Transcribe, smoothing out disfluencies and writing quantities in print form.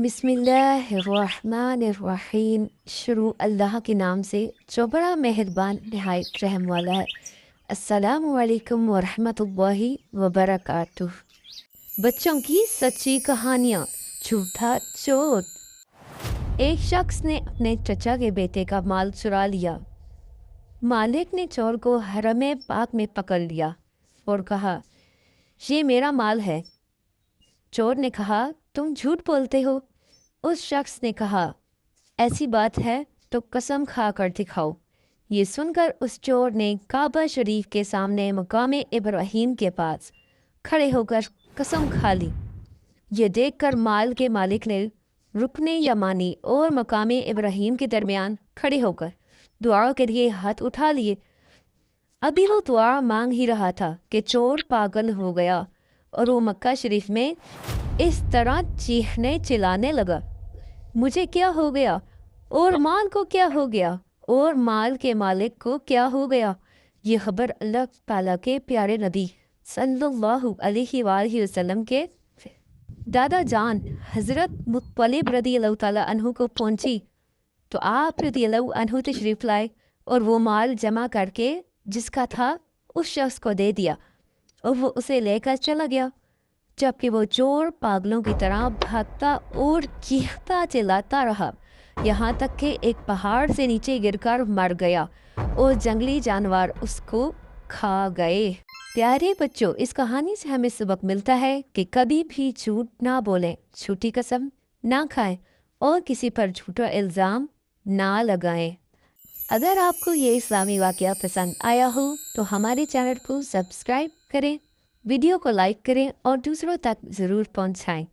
बिस्मिल्लाहिर्रहमानिर्रहीम। शुरू अल्लाह के नाम से जो बड़ा मेहरबान नहायत रहम वाला है। अस्सलामु अलैकुम वरहमतुल्लाहि वबरकातुह। बच्चों की सच्ची कहानियाँ। झूठा चोर। एक शख्स ने अपने चचा के बेटे का माल चुरा लिया। मालिक ने चोर को हरम पाक में पकड़ लिया और कहा, ये मेरा माल है। चोर ने कहा, तुम झूठ बोलते हो। उस शख्स ने कहा, ऐसी बात है तो कसम खा कर दिखाओ। ये सुनकर उस चोर ने काबा शरीफ के सामने मकाम इब्राहीम के पास खड़े होकर कसम खा ली। ये देखकर माल के मालिक ने रुकने यमानी और मकाम इब्राहीम के दरमियान खड़े होकर दुआ के लिए हाथ उठा लिए। अभी वो दुआ मांग ही रहा था कि चोर पागल हो गया और वो मक्का शरीफ में इस तरह चीखने चिल्लाने लगा, मुझे क्या हो गया और माल को क्या हो गया और माल के मालिक को क्या हो गया। ये खबर अल्लाह ताला के प्यारे नबी सल्लल्लाहु अलैहि वसल्लम के दादा जान हज़रत मुत्तलिब रज़ियल्लाहु ताला अन्हु को पहुंची तो आप रज़ियल्लाहु अन्हु तशरीफ़ लाए और वो माल जमा करके जिसका था उस शख्स को दे दिया और वो उसे लेकर चला गया। जबकि वो चोर पागलों की तरह भागता और चीखता चिल्लाता रहा, यहाँ तक कि एक पहाड़ से नीचे गिरकर मर गया और जंगली जानवर उसको खा गए। प्यारे बच्चों, इस कहानी से हमें सबक मिलता है कि कभी भी झूठ ना बोलें, झूठी कसम ना खाएं और किसी पर झूठा इल्ज़ाम ना लगाएं। अगर आपको ये इस्लामी वाक़या पसंद आया हो तो हमारे चैनल को सब्सक्राइब करें, वीडियो को लाइक करें और दूसरों तक ज़रूर पहुंचाएं।